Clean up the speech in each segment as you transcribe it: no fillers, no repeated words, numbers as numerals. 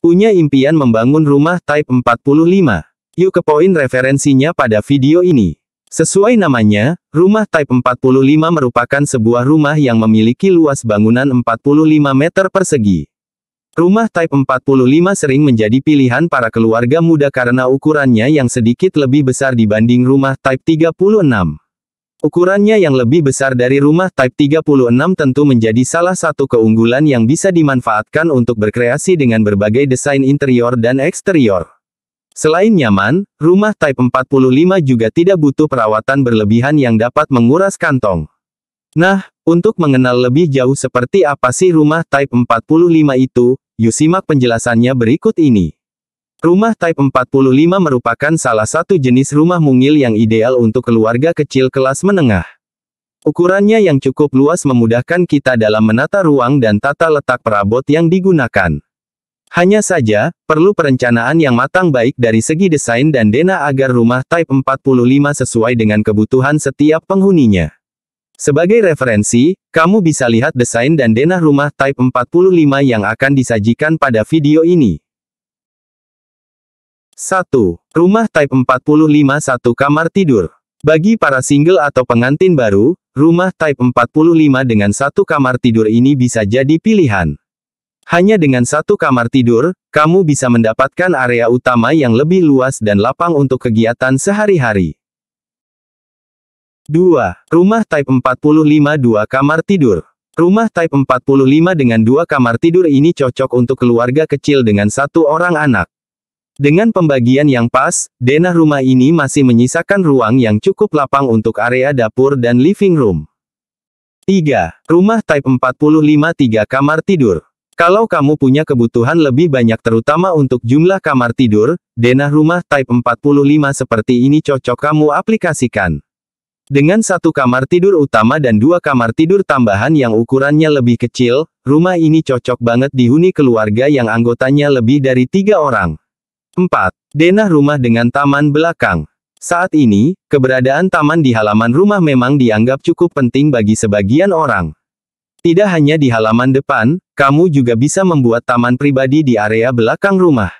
Punya impian membangun rumah Type 45? Yuk ke poin referensinya pada video ini. Sesuai namanya, rumah Type 45 merupakan sebuah rumah yang memiliki luas bangunan 45 meter persegi. Rumah Type 45 sering menjadi pilihan para keluarga muda karena ukurannya yang sedikit lebih besar dibanding rumah Type 36. Ukurannya yang lebih besar dari rumah Type 36 tentu menjadi salah satu keunggulan yang bisa dimanfaatkan untuk berkreasi dengan berbagai desain interior dan eksterior. Selain nyaman, rumah Type 45 juga tidak butuh perawatan berlebihan yang dapat menguras kantong. Nah, untuk mengenal lebih jauh seperti apa sih rumah Type 45 itu, yuk simak penjelasannya berikut ini. Rumah Type 45 merupakan salah satu jenis rumah mungil yang ideal untuk keluarga kecil kelas menengah. Ukurannya yang cukup luas memudahkan kita dalam menata ruang dan tata letak perabot yang digunakan. Hanya saja, perlu perencanaan yang matang baik dari segi desain dan denah agar rumah Type 45 sesuai dengan kebutuhan setiap penghuninya. Sebagai referensi, kamu bisa lihat desain dan denah rumah Type 45 yang akan disajikan pada video ini. 1. Rumah Type 45 satu kamar tidur. Bagi para single atau pengantin baru, rumah Type 45 dengan satu kamar tidur ini bisa jadi pilihan. Hanya dengan satu kamar tidur, kamu bisa mendapatkan area utama yang lebih luas dan lapang untuk kegiatan sehari-hari. 2. Rumah Type 45 dua kamar tidur. Rumah Type 45 dengan dua kamar tidur ini cocok untuk keluarga kecil dengan satu orang anak. Dengan pembagian yang pas, denah rumah ini masih menyisakan ruang yang cukup lapang untuk area dapur dan living room. 3. Rumah Type 45 tiga kamar tidur. Kalau kamu punya kebutuhan lebih banyak terutama untuk jumlah kamar tidur, denah rumah Type 45 seperti ini cocok kamu aplikasikan. Dengan satu kamar tidur utama dan dua kamar tidur tambahan yang ukurannya lebih kecil, rumah ini cocok banget dihuni keluarga yang anggotanya lebih dari 3 orang. 4. Denah rumah dengan taman belakang. Saat ini, keberadaan taman di halaman rumah memang dianggap cukup penting bagi sebagian orang. Tidak hanya di halaman depan, kamu juga bisa membuat taman pribadi di area belakang rumah.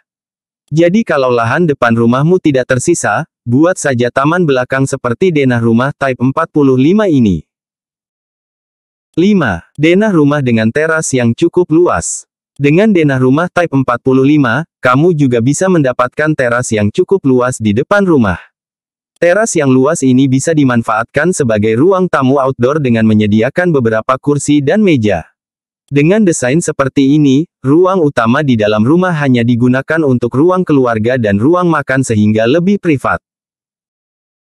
Jadi kalau lahan depan rumahmu tidak tersisa, buat saja taman belakang seperti denah rumah Type 45 ini. 5. Denah rumah dengan teras yang cukup luas. Dengan denah rumah Type 45, kamu juga bisa mendapatkan teras yang cukup luas di depan rumah. Teras yang luas ini bisa dimanfaatkan sebagai ruang tamu outdoor dengan menyediakan beberapa kursi dan meja. Dengan desain seperti ini, ruang utama di dalam rumah hanya digunakan untuk ruang keluarga dan ruang makan sehingga lebih privat.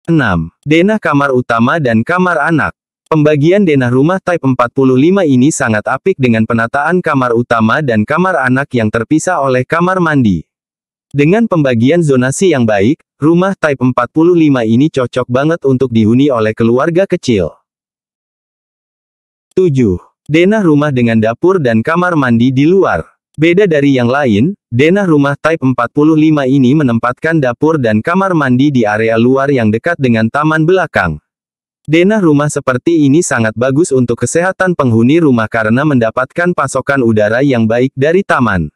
6. Denah kamar utama dan kamar anak. Pembagian denah rumah Type 45 ini sangat apik dengan penataan kamar utama dan kamar anak yang terpisah oleh kamar mandi. Dengan pembagian zonasi yang baik, rumah Type 45 ini cocok banget untuk dihuni oleh keluarga kecil. 7. Denah rumah dengan dapur dan kamar mandi di luar. Beda dari yang lain, denah rumah Type 45 ini menempatkan dapur dan kamar mandi di area luar yang dekat dengan taman belakang. Denah rumah seperti ini sangat bagus untuk kesehatan penghuni rumah karena mendapatkan pasokan udara yang baik dari taman.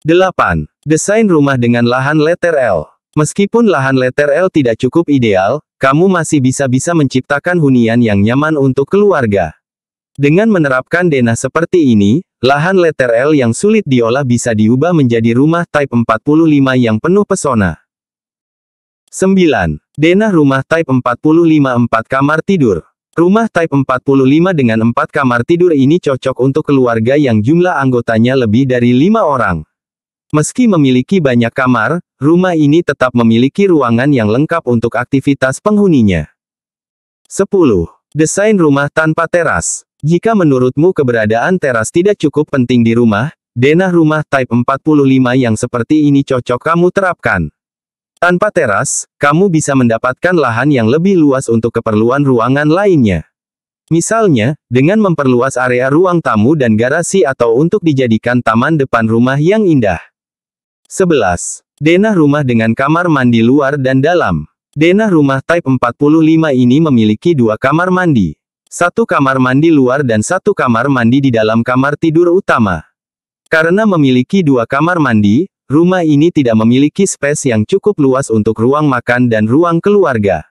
8. Desain rumah dengan lahan letter L. Meskipun lahan letter L tidak cukup ideal, kamu masih bisa menciptakan hunian yang nyaman untuk keluarga. Dengan menerapkan denah seperti ini, lahan letter L yang sulit diolah bisa diubah menjadi rumah Type 45 yang penuh pesona. 9. Denah rumah Type 45 4 kamar tidur. Rumah Type 45 dengan 4 kamar tidur ini cocok untuk keluarga yang jumlah anggotanya lebih dari 5 orang. Meski memiliki banyak kamar, rumah ini tetap memiliki ruangan yang lengkap untuk aktivitas penghuninya. 10. Desain rumah tanpa teras. Jika menurutmu keberadaan teras tidak cukup penting di rumah, denah rumah Type 45 yang seperti ini cocok kamu terapkan. Tanpa teras, kamu bisa mendapatkan lahan yang lebih luas untuk keperluan ruangan lainnya. Misalnya, dengan memperluas area ruang tamu dan garasi atau untuk dijadikan taman depan rumah yang indah. 11. Denah rumah dengan kamar mandi luar dan dalam. Denah rumah Type 45 ini memiliki 2 kamar mandi. 1 kamar mandi luar dan 1 kamar mandi di dalam kamar tidur utama. Karena memiliki 2 kamar mandi, rumah ini tidak memiliki space yang cukup luas untuk ruang makan dan ruang keluarga.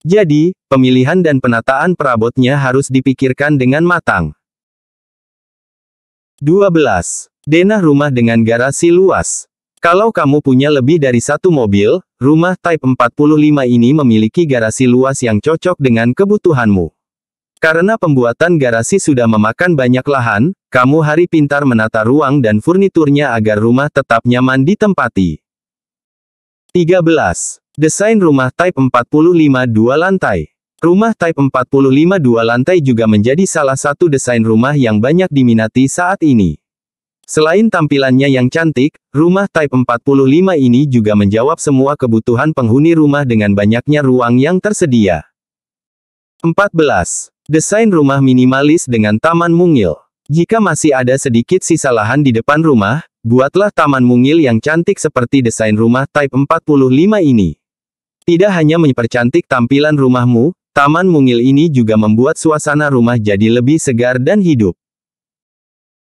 Jadi, pemilihan dan penataan perabotnya harus dipikirkan dengan matang. 12. Denah rumah dengan garasi luas. Kalau kamu punya lebih dari satu mobil, rumah Type 45 ini memiliki garasi luas yang cocok dengan kebutuhanmu. Karena pembuatan garasi sudah memakan banyak lahan, kamu hari pintar menata ruang dan furniturnya agar rumah tetap nyaman ditempati. 13. Desain rumah Type 45 2 lantai. Rumah Type 45 2 lantai juga menjadi salah satu desain rumah yang banyak diminati saat ini. Selain tampilannya yang cantik, rumah Type 45 ini juga menjawab semua kebutuhan penghuni rumah dengan banyaknya ruang yang tersedia. 14. Desain rumah minimalis dengan taman mungil. Jika masih ada sedikit sisa lahan di depan rumah, buatlah taman mungil yang cantik seperti desain rumah Type 45 ini. Tidak hanya mempercantik tampilan rumahmu, taman mungil ini juga membuat suasana rumah jadi lebih segar dan hidup.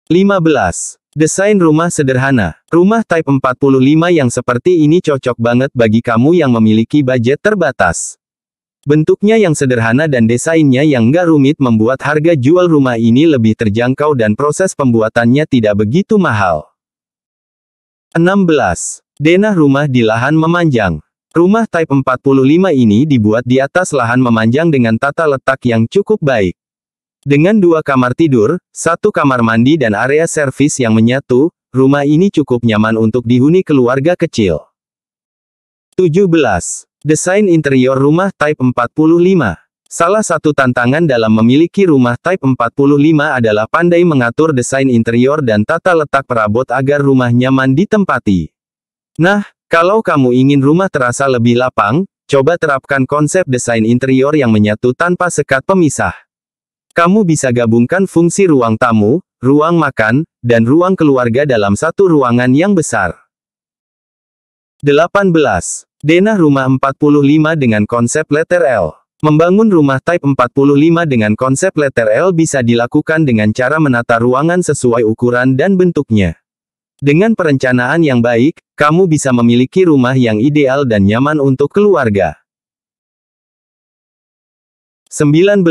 15. Desain rumah sederhana. Rumah Type 45 yang seperti ini cocok banget bagi kamu yang memiliki budget terbatas. Bentuknya yang sederhana dan desainnya yang nggak rumit membuat harga jual rumah ini lebih terjangkau dan proses pembuatannya tidak begitu mahal. 16. Denah rumah di lahan memanjang. Rumah Type 45 ini dibuat di atas lahan memanjang dengan tata letak yang cukup baik. Dengan 2 kamar tidur, 1 kamar mandi dan area servis yang menyatu, rumah ini cukup nyaman untuk dihuni keluarga kecil. 17. Desain interior rumah Type 45. Salah satu tantangan dalam memiliki rumah Type 45 adalah pandai mengatur desain interior dan tata letak perabot agar rumah nyaman ditempati. Nah, kalau kamu ingin rumah terasa lebih lapang, coba terapkan konsep desain interior yang menyatu tanpa sekat pemisah. Kamu bisa gabungkan fungsi ruang tamu, ruang makan, dan ruang keluarga dalam satu ruangan yang besar. 18. Denah rumah 45 dengan konsep letter L. Membangun rumah Type 45 dengan konsep letter L bisa dilakukan dengan cara menata ruangan sesuai ukuran dan bentuknya. Dengan perencanaan yang baik, kamu bisa memiliki rumah yang ideal dan nyaman untuk keluarga. 19.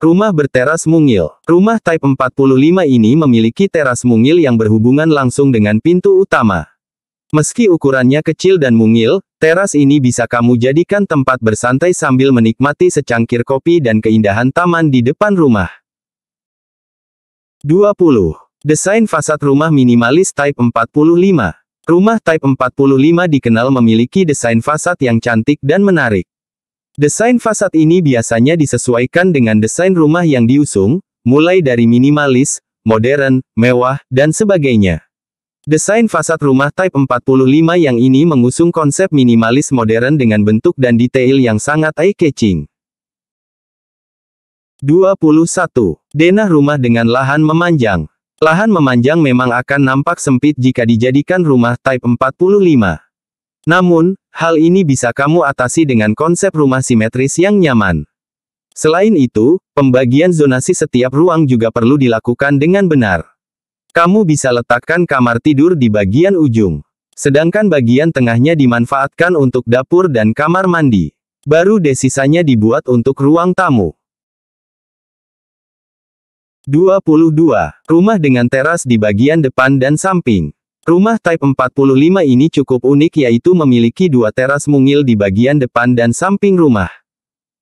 Rumah berteras mungil. Rumah Type 45 ini memiliki teras mungil yang berhubungan langsung dengan pintu utama. Meski ukurannya kecil dan mungil, teras ini bisa kamu jadikan tempat bersantai sambil menikmati secangkir kopi dan keindahan taman di depan rumah. 20. Desain fasad rumah minimalis Type 45. Rumah Type 45 dikenal memiliki desain fasad yang cantik dan menarik. Desain fasad ini biasanya disesuaikan dengan desain rumah yang diusung, mulai dari minimalis, modern, mewah, dan sebagainya. Desain fasad rumah Type 45 yang ini mengusung konsep minimalis modern dengan bentuk dan detail yang sangat eye-catching. 21. Denah rumah dengan lahan memanjang. Lahan memanjang memang akan nampak sempit jika dijadikan rumah Type 45. Namun, hal ini bisa kamu atasi dengan konsep rumah simetris yang nyaman. Selain itu, pembagian zonasi setiap ruang juga perlu dilakukan dengan benar. Kamu bisa letakkan kamar tidur di bagian ujung, sedangkan bagian tengahnya dimanfaatkan untuk dapur dan kamar mandi. Baru deh sisanya dibuat untuk ruang tamu. 22. Rumah dengan teras di bagian depan dan samping. Rumah Type 45 ini cukup unik yaitu memiliki 2 teras mungil di bagian depan dan samping rumah.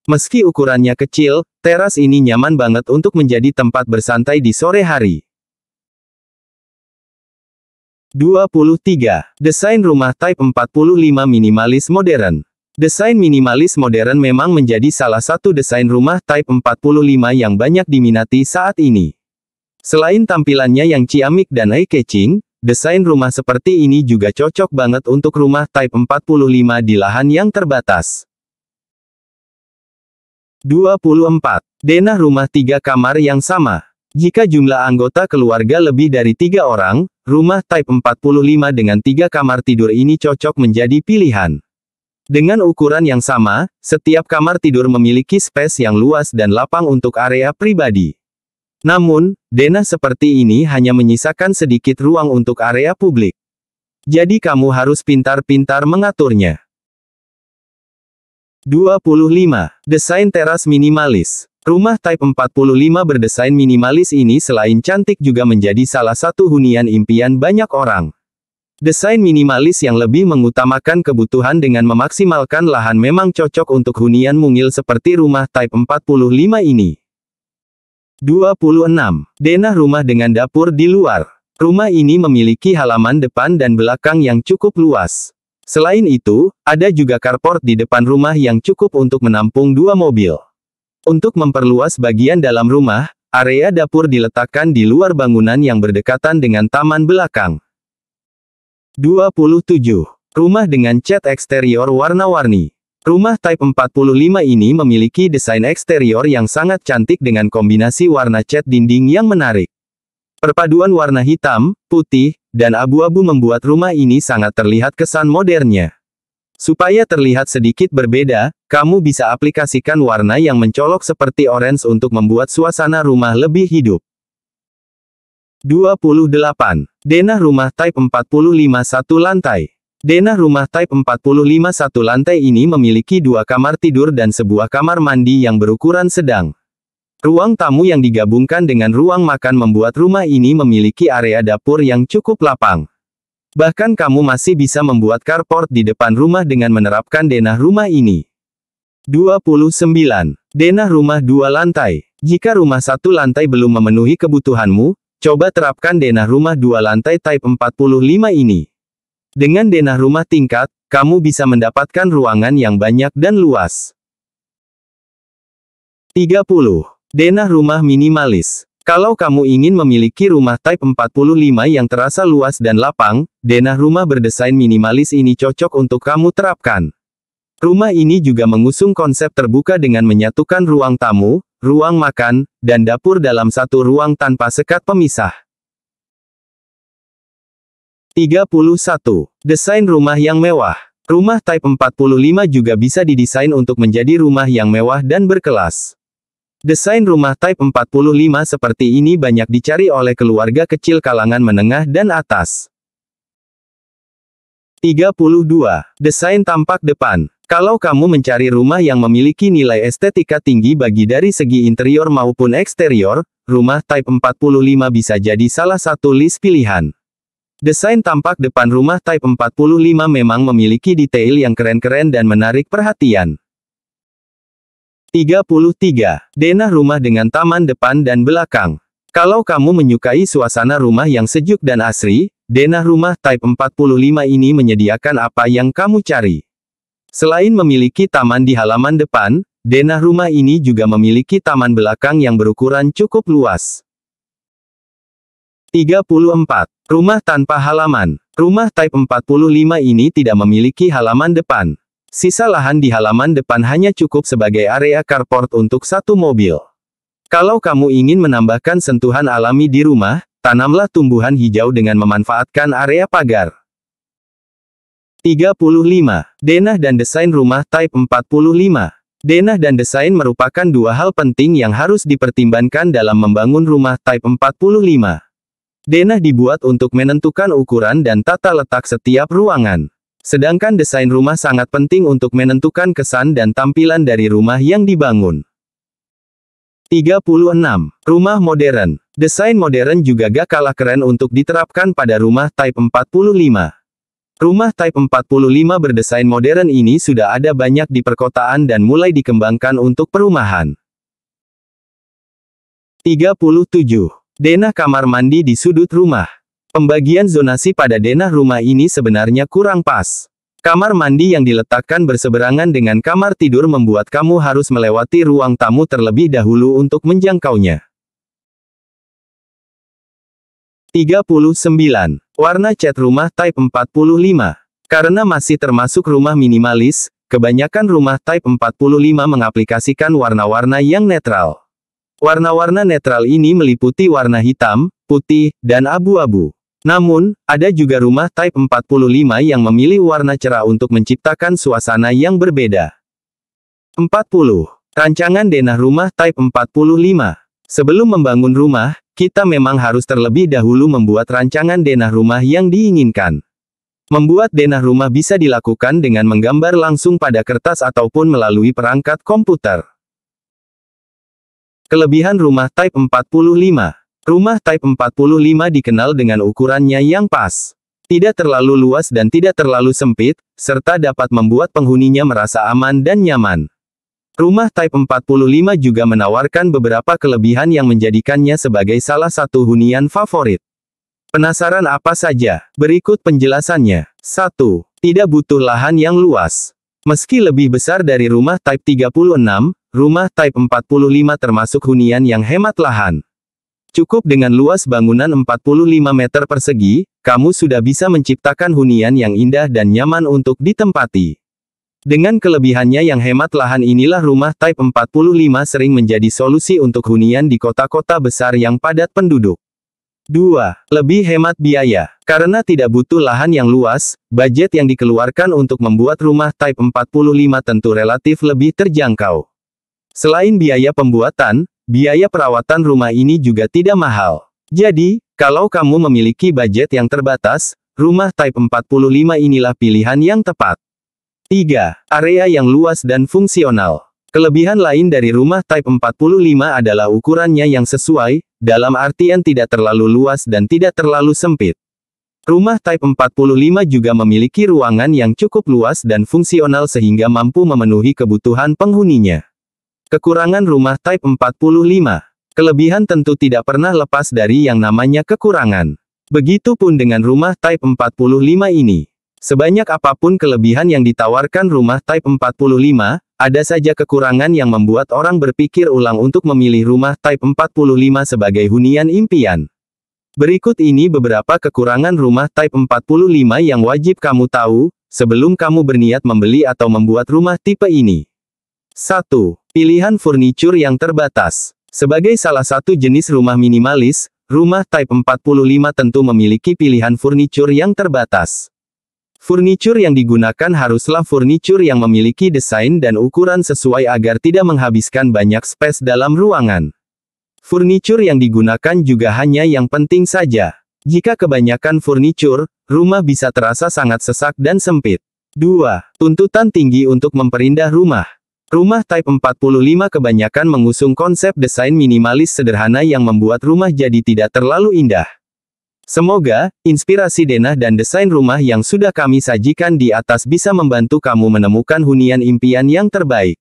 Meski ukurannya kecil, teras ini nyaman banget untuk menjadi tempat bersantai di sore hari. 23. Desain rumah Type 45 minimalis modern. Desain minimalis modern memang menjadi salah satu desain rumah Type 45 yang banyak diminati saat ini. Selain tampilannya yang ciamik dan eye-catching, desain rumah seperti ini juga cocok banget untuk rumah Type 45 di lahan yang terbatas. 24. Denah rumah 3 kamar yang sama. Jika jumlah anggota keluarga lebih dari 3 orang, rumah Type 45 dengan 3 kamar tidur ini cocok menjadi pilihan. Dengan ukuran yang sama, setiap kamar tidur memiliki space yang luas dan lapang untuk area pribadi. Namun, denah seperti ini hanya menyisakan sedikit ruang untuk area publik. Jadi kamu harus pintar-pintar mengaturnya. 25. Desain teras minimalis. Rumah Type 45 berdesain minimalis ini selain cantik juga menjadi salah satu hunian impian banyak orang. Desain minimalis yang lebih mengutamakan kebutuhan dengan memaksimalkan lahan memang cocok untuk hunian mungil seperti rumah Type 45 ini. 26. Denah rumah dengan dapur di luar. Rumah ini memiliki halaman depan dan belakang yang cukup luas. Selain itu, ada juga carport di depan rumah yang cukup untuk menampung 2 mobil. Untuk memperluas bagian dalam rumah, area dapur diletakkan di luar bangunan yang berdekatan dengan taman belakang. 27. Rumah dengan cat eksterior warna-warni. Rumah Type 45 ini memiliki desain eksterior yang sangat cantik dengan kombinasi warna cat dinding yang menarik. Perpaduan warna hitam, putih, dan abu-abu membuat rumah ini sangat terlihat kesan modernnya. Supaya terlihat sedikit berbeda, kamu bisa aplikasikan warna yang mencolok seperti orange untuk membuat suasana rumah lebih hidup. 28. Denah rumah Type 45 satu lantai. Denah rumah Type 45 satu lantai ini memiliki 2 kamar tidur dan sebuah kamar mandi yang berukuran sedang. Ruang tamu yang digabungkan dengan ruang makan membuat rumah ini memiliki area dapur yang cukup lapang. Bahkan kamu masih bisa membuat carport di depan rumah dengan menerapkan denah rumah ini. 29. Denah rumah 2 lantai. Jika rumah 1 lantai belum memenuhi kebutuhanmu, coba terapkan denah rumah 2 lantai Type 45 ini. Dengan denah rumah tingkat, kamu bisa mendapatkan ruangan yang banyak dan luas. 30. Denah rumah minimalis. Kalau kamu ingin memiliki rumah Type 45 yang terasa luas dan lapang, denah rumah berdesain minimalis ini cocok untuk kamu terapkan. Rumah ini juga mengusung konsep terbuka dengan menyatukan ruang tamu, ruang makan, dan dapur dalam satu ruang tanpa sekat pemisah. 31. Desain rumah yang mewah. Rumah Type 45 juga bisa didesain untuk menjadi rumah yang mewah dan berkelas. Desain rumah Type 45 seperti ini banyak dicari oleh keluarga kecil kalangan menengah dan atas. 32. Desain tampak depan. Kalau kamu mencari rumah yang memiliki nilai estetika tinggi bagi dari segi interior maupun eksterior, rumah Type 45 bisa jadi salah satu list pilihan. Desain tampak depan rumah Type 45 memang memiliki detail yang keren-keren dan menarik perhatian. 33. Denah rumah dengan taman depan dan belakang. Kalau kamu menyukai suasana rumah yang sejuk dan asri, denah rumah Type 45 ini menyediakan apa yang kamu cari. Selain memiliki taman di halaman depan, denah rumah ini juga memiliki taman belakang yang berukuran cukup luas. 34. Rumah tanpa halaman. Rumah Type 45 ini tidak memiliki halaman depan. Sisa lahan di halaman depan hanya cukup sebagai area carport untuk 1 mobil. Kalau kamu ingin menambahkan sentuhan alami di rumah, tanamlah tumbuhan hijau dengan memanfaatkan area pagar. 35. Denah dan desain rumah Type 45. Denah dan desain merupakan 2 hal penting yang harus dipertimbangkan dalam membangun rumah Type 45. Denah dibuat untuk menentukan ukuran dan tata letak setiap ruangan. Sedangkan desain rumah sangat penting untuk menentukan kesan dan tampilan dari rumah yang dibangun. 36. Rumah modern. Desain modern juga gak kalah keren untuk diterapkan pada rumah Type 45. Rumah Type 45 berdesain modern ini sudah ada banyak di perkotaan dan mulai dikembangkan untuk perumahan. 37. Denah kamar mandi di sudut rumah. Pembagian zonasi pada denah rumah ini sebenarnya kurang pas. Kamar mandi yang diletakkan berseberangan dengan kamar tidur membuat kamu harus melewati ruang tamu terlebih dahulu untuk menjangkaunya. 39. Warna cat rumah Type 45. Karena masih termasuk rumah minimalis, kebanyakan rumah Type 45 mengaplikasikan warna-warna yang netral. Warna-warna netral ini meliputi warna hitam, putih, dan abu-abu. Namun, ada juga rumah Type 45 yang memilih warna cerah untuk menciptakan suasana yang berbeda. 40. Rancangan denah rumah Type 45. Sebelum membangun rumah, kita memang harus terlebih dahulu membuat rancangan denah rumah yang diinginkan. Membuat denah rumah bisa dilakukan dengan menggambar langsung pada kertas ataupun melalui perangkat komputer. Kelebihan rumah Type 45. Rumah Type 45 dikenal dengan ukurannya yang pas. Tidak terlalu luas dan tidak terlalu sempit, serta dapat membuat penghuninya merasa aman dan nyaman. Rumah Type 45 juga menawarkan beberapa kelebihan yang menjadikannya sebagai salah satu hunian favorit. Penasaran apa saja? Berikut penjelasannya. 1. Tidak butuh lahan yang luas. Meski lebih besar dari rumah Type 36, rumah Type 45 termasuk hunian yang hemat lahan. Cukup dengan luas bangunan 45 meter persegi, kamu sudah bisa menciptakan hunian yang indah dan nyaman untuk ditempati. Dengan kelebihannya yang hemat lahan inilah rumah Type 45 sering menjadi solusi untuk hunian di kota-kota besar yang padat penduduk. 2. Lebih hemat biaya. Karena tidak butuh lahan yang luas, budget yang dikeluarkan untuk membuat rumah Type 45 tentu relatif lebih terjangkau. Selain biaya pembuatan, biaya perawatan rumah ini juga tidak mahal. Jadi, kalau kamu memiliki budget yang terbatas, rumah Type 45 inilah pilihan yang tepat. 3. Area yang luas dan fungsional. Kelebihan lain dari rumah Type 45 adalah ukurannya yang sesuai, dalam artian tidak terlalu luas dan tidak terlalu sempit. Rumah Type 45 juga memiliki ruangan yang cukup luas dan fungsional sehingga mampu memenuhi kebutuhan penghuninya. Kekurangan rumah Type 45. Kelebihan tentu tidak pernah lepas dari yang namanya kekurangan. Begitupun dengan rumah Type 45 ini. Sebanyak apapun kelebihan yang ditawarkan rumah Type 45, ada saja kekurangan yang membuat orang berpikir ulang untuk memilih rumah Type 45 sebagai hunian impian. Berikut ini beberapa kekurangan rumah Type 45 yang wajib kamu tahu, sebelum kamu berniat membeli atau membuat rumah tipe ini. 1. Pilihan furnitur yang terbatas. Sebagai salah satu jenis rumah minimalis, rumah Type 45 tentu memiliki pilihan furnitur yang terbatas. Furnitur yang digunakan haruslah furnitur yang memiliki desain dan ukuran sesuai agar tidak menghabiskan banyak space dalam ruangan. Furnitur yang digunakan juga hanya yang penting saja. Jika kebanyakan furnitur, rumah bisa terasa sangat sesak dan sempit. 2. Tuntutan tinggi untuk memperindah rumah. Rumah Type 45 kebanyakan mengusung konsep desain minimalis sederhana yang membuat rumah jadi tidak terlalu indah. Semoga, inspirasi denah dan desain rumah yang sudah kami sajikan di atas bisa membantu kamu menemukan hunian impian yang terbaik.